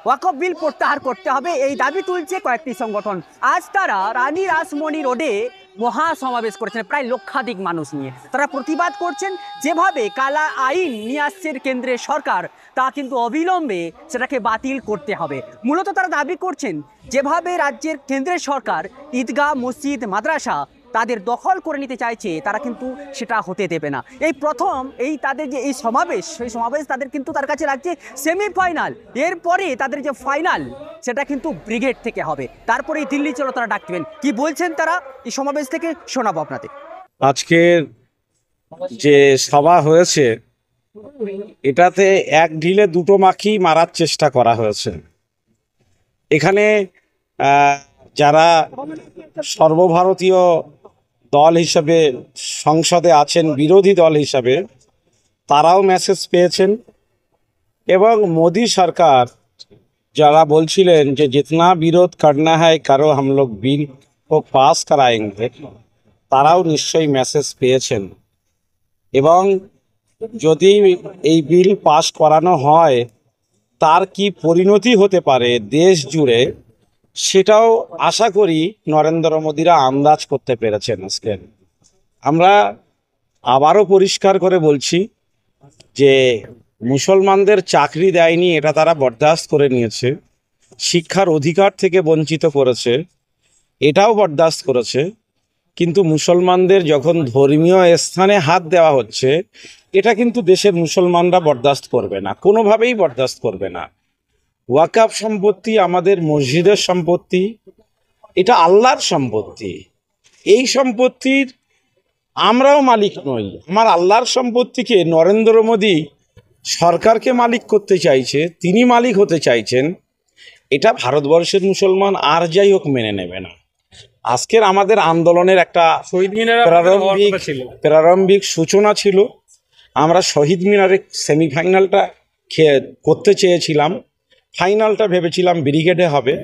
ওয়াকফ বিল প্রত্যাহার করতে হবে, এই দাবি তুলছে কয়েকটি সংগঠন। আজ তারা রানী রাসমণি রোডে মহাসমাবেশ করেছেন প্রায় লক্ষাধিক মানুষ নিয়ে। তারা প্রতিবাদ করছেন যেভাবে কালা আইন নিয়ে আসছে কেন্দ্রের সরকার, তা কিন্তু অবিলম্বে সেটাকে বাতিল করতে হবে। মূলত তারা দাবি করছেন যেভাবে রাজ্যের কেন্দ্রের সরকার ঈদগাহ, মসজিদ, মাদ্রাসা তাদের দখল করে নিতে চাইছে, তারা কিন্তু সেটা হতে দেবে না। এই প্রথম এই তাদের যে এই সমাবেশ, সেই সমাবেশ তাদের কিন্তু তার কাছে রাখছে সেমিফাইনাল। এরপরে তাদের যে ফাইনাল সেটা কিন্তু ব্রিগেড থেকে হবে, তারপরে দিল্লি চলো তারা ডাক দেবেন। কি বলছেন তারা এই সমাবেশ থেকে শোনাবো আপনাদের। আজকের যে সভা হয়েছে এটাতে এক ঢিলে দুটো মাখি মারার চেষ্টা করা হয়েছে। এখানে যারা সর্বভারতীয় দল হিসাবে সংসদে আছেন, বিরোধী দল হিসাবে, তারাও মেসেজ পেয়েছেন। এবং মোদি সরকার যারা বলছিলেন যে জিতনা বিরোধ করনা হয় কারো হাম লোগ বিল ও পাস করায়েঙ্গে, তারাও নিশ্চয়ই মেসেজ পেয়েছেন। এবং যদি এই বিল পাস করানো হয় তার কি পরিণতি হতে পারে দেশ জুড়ে, সেটাও আশা করি নরেন্দ্র মোদীরা আন্দাজ করতে পেরেছেন। আজকে আমরা আবারও পরিষ্কার করে বলছি যে মুসলমানদের চাকরি দেয়নি, এটা তারা বরদাস্ত করে নিয়েছে। শিক্ষার অধিকার থেকে বঞ্চিত করেছে, এটাও বরদাস্ত করেছে। কিন্তু মুসলমানদের যখন ধর্মীয় স্থানে হাত দেওয়া হচ্ছে, এটা কিন্তু দেশের মুসলমানরা বরদাস্ত করবে না, কোনোভাবেই বরদাস্ত করবে না। ওয়াকফ সম্পত্তি আমাদের মসজিদের সম্পত্তি, এটা আল্লাহর সম্পত্তি। এই সম্পত্তির আমরাও মালিক নই। আমার আল্লাহর সম্পত্তিকে নরেন্দ্র মোদী সরকারকে মালিক করতে চাইছে, তিনি মালিক হতে চাইছেন, এটা ভারতবর্ষের মুসলমান আর যাই হোক মেনে নেবে না। আজকের আমাদের আন্দোলনের একটা প্রারম্ভিক সূচনা ছিল। আমরা শহীদ মিনারে সেমিফাইনালটা করতে চেয়েছিলাম, ফাইনালটা ভেবেছিলাম ব্রিগেডে হবে,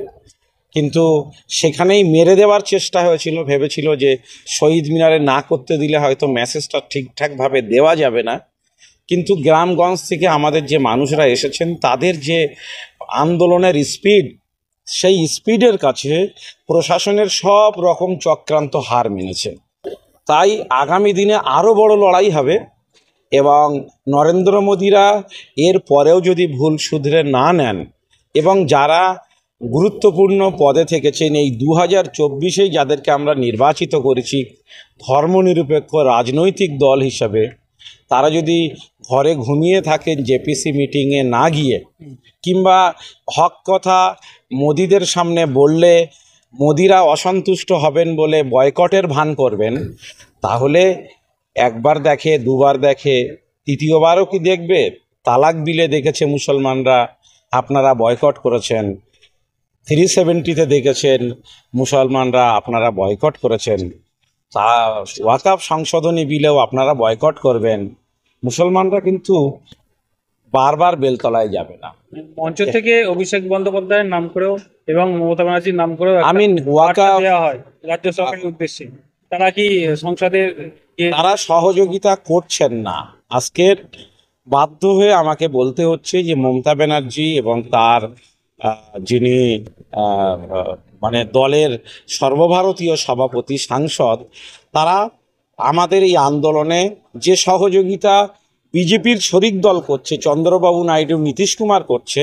কিন্তু সেখানেই মেরে দেওয়ার চেষ্টা হয়েছিল। ভেবেছিল যে শহীদ মিনারে না করতে দিলে হয়তো মেসেজটা ঠিকঠাকভাবে দেওয়া যাবে না। কিন্তু গ্রামগঞ্জ থেকে আমাদের যে মানুষরা এসেছেন, তাদের যে আন্দোলনের স্পিড, সেই স্পিডের কাছে প্রশাসনের সব রকম চক্রান্ত হার মেনেছে। তাই আগামী দিনে আরও বড় লড়াই হবে। এবং নরেন্দ্র মোদীরা এর পরেও যদি ভুল শুধরে না নেন, এবং যারা গুরুত্বপূর্ণ পদে থেকেছেন এই 2024-এ যাদেরকে আমরা নির্বাচিত করেছি ধর্মনিরপেক্ষ রাজনৈতিক দল হিসাবে, তারা যদি ঘরে ঘুমিয়ে থাকেন জেপিসি মিটিংয়ে না গিয়ে, কিংবা হক কথা মোদিদের সামনে বললে মোদিরা অসন্তুষ্ট হবেন বলে বয়কটের ভান করবেন, তাহলে একবার দেখে, দুবার দেখে, তৃতীয়বারও কি দেখবে? তালাক বিলে দেখেছে মুসলমানরা আপনারা বয়কট করেছেন, 370-তে দেখেছেন মুসলমানরা আপনারা বয়কট করেছেন, তা ওয়াকফ সংশোধনী বিলেও আপনারা বয়কট করবেন। মুসলমানরা কিন্তু বারবার বেলতলায় যাবে না। মঞ্চ থেকে অভিষেক বন্দ্যোপাধ্যায়ের নাম করেও এবং মমতা ব্যানার্জির নাম করেও আমি ওয়াকফ দেওয়া হয় রাজ্য সরকারের উদ্দেশ্যে, তারা কি সংসদের তারা সহযোগিতা করছেন না। আজকের বাধ্য হয়ে আমাকে বলতে হচ্ছে যে মমতা ব্যানার্জি এবং তার যিনি মানে দলের সর্বভারতীয় সভাপতি, সাংসদ, তারা আমাদের এই আন্দোলনে যে সহযোগিতা বিজেপির শরিক দল করছে, চন্দ্রবাবু নাইডু, নীতিশ কুমার করছে,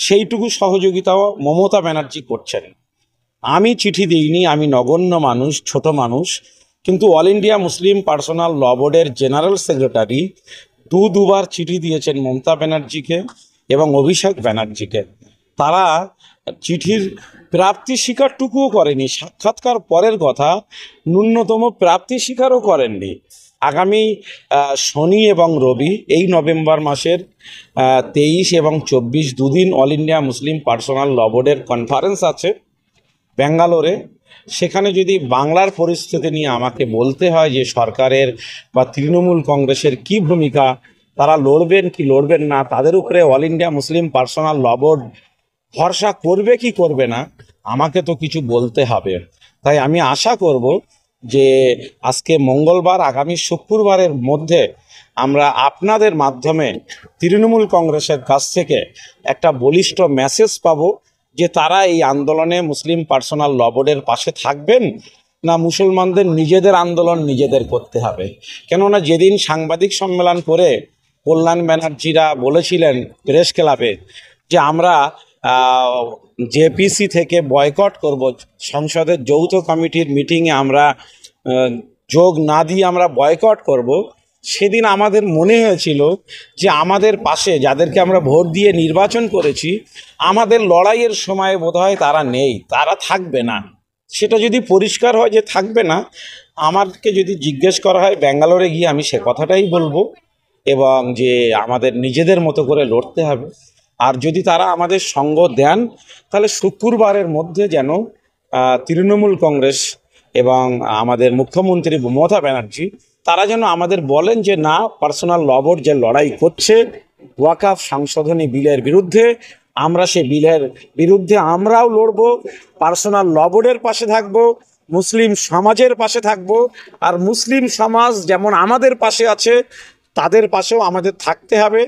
সেইটুকু সহযোগিতাও মমতা ব্যানার্জি করছেন। আমি চিঠি দিইনি, আমি নগণ্য মানুষ, ছোট মানুষ, কিন্তু অল ইন্ডিয়া মুসলিম পার্সোনাল ল বোর্ডের জেনারেল সেক্রেটারি দুবার চিঠি দিয়েছেন মমতা ব্যানার্জিকে এবং অভিষেক ব্যানার্জিকে। তারা চিঠির প্রাপ্তি স্বীকারটুকুও করেনি, সাক্ষাৎকার পরের কথা, ন্যূনতম প্রাপ্তি স্বীকারও করেননি। আগামী শনি এবং রবি, এই নভেম্বর মাসের 23 এবং 24 দুদিন অল ইন্ডিয়া মুসলিম পার্সোনাল ল বোর্ডের কনফারেন্স আছে ব্যাঙ্গালোরে। সেখানে যদি বাংলার পরিস্থিতি নিয়ে আমাকে বলতে হয় যে সরকারের বা তৃণমূল কংগ্রেসের কি ভূমিকা, তারা লড়বেন কি লড়বেন না, তাদের উপরে অল ইন্ডিয়া মুসলিম পার্সোনাল ল বোর্ড ভরসা করবে কি করবে না, আমাকে তো কিছু বলতে হবে। তাই আমি আশা করব যে আজকে মঙ্গলবার, আগামী শুক্রবারের মধ্যে আমরা আপনাদের মাধ্যমে তৃণমূল কংগ্রেসের কাছ থেকে একটা বলিষ্ঠ মেসেজ পাবো যে তারা এই আন্দোলনে মুসলিম পার্সোনাল ল বোর্ডের পাশে থাকবেন, না মুসলমানদের নিজেদের আন্দোলন নিজেদের করতে হবে। কেননা যেদিন সাংবাদিক সম্মেলন করে কল্যাণ ব্যানার্জিরা বলেছিলেন প্রেস ক্লাবে যে আমরা জেপিসি থেকে বয়কট করব, সংসদের যৌথ কমিটির মিটিংয়ে আমরা যোগ না দিয়ে আমরা বয়কট করব, সেদিন আমাদের মনে হয়েছিল যে আমাদের পাশে যাদেরকে আমরা ভোট দিয়ে নির্বাচন করেছি, আমাদের লড়াইয়ের সময় বোধহয় তারা নেই, তারা থাকবে না। সেটা যদি পরিষ্কার হয় যে থাকবে না, আমাকে যদি জিজ্ঞেস করা হয় ব্যাঙ্গালোরে গিয়ে আমি সে কথাটাই বলবো, এবং যে আমাদের নিজেদের মতো করে লড়তে হবে। আর যদি তারা আমাদের সঙ্গ দেন তাহলে শুক্রবারের মধ্যে যেন তৃণমূল কংগ্রেস এবং আমাদের মুখ্যমন্ত্রী মমতা ব্যানার্জি তারা যেন আমাদের বলেন যে না, পার্সোনাল ল বোর্ড যে লড়াই করছে ওয়াকফ সংশোধনী বিলের বিরুদ্ধে, আমরা সে বিলের বিরুদ্ধে আমরাও লড়ব, পার্সোনাল ল বোর্ডের পাশে থাকব, মুসলিম সমাজের পাশে থাকব। আর মুসলিম সমাজ যেমন আমাদের পাশে আছে তাদের পাশেও আমাদের থাকতে হবে,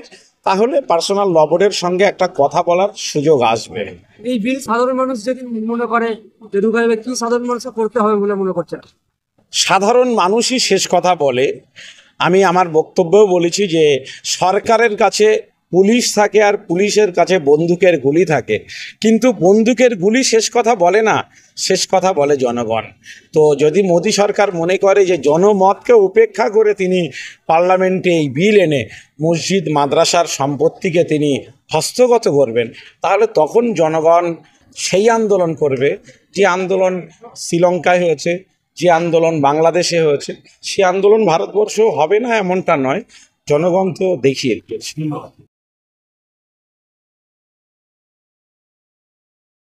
তাহলে পার্সোনাল ল বোর্ডের সঙ্গে একটা কথা বলার সুযোগ আসবে। এই বিল সাধারণ মানুষ যদি মনে করে যে দুভাবে কি সাধারণ মানুষকে করতে হবে বলে মনে করছে? সাধারণ মানুষই শেষ কথা বলে। আমি আমার বক্তব্যেও বলেছি যে সরকারের কাছে পুলিশ থাকে আর পুলিশের কাছে বন্দুকের গুলি থাকে, কিন্তু বন্দুকের গুলি শেষ কথা বলে না, শেষ কথা বলে জনগণ। তো যদি মোদী সরকার মনে করে যে জনমতকে উপেক্ষা করে তিনি পার্লামেন্টে এই বিল এনে মসজিদ মাদ্রাসার সম্পত্তিকে তিনি হস্তগত করবেন, তাহলে তখন জনগণ সেই আন্দোলন করবে যে আন্দোলন শ্রীলঙ্কায় হয়েছে, যে আন্দোলন বাংলাদেশে হয়েছে। সে আন্দোলন ভারতবর্ষেও হবে না এমনটা নয়, জনগণ তো দেখিয়ে দিয়েছে।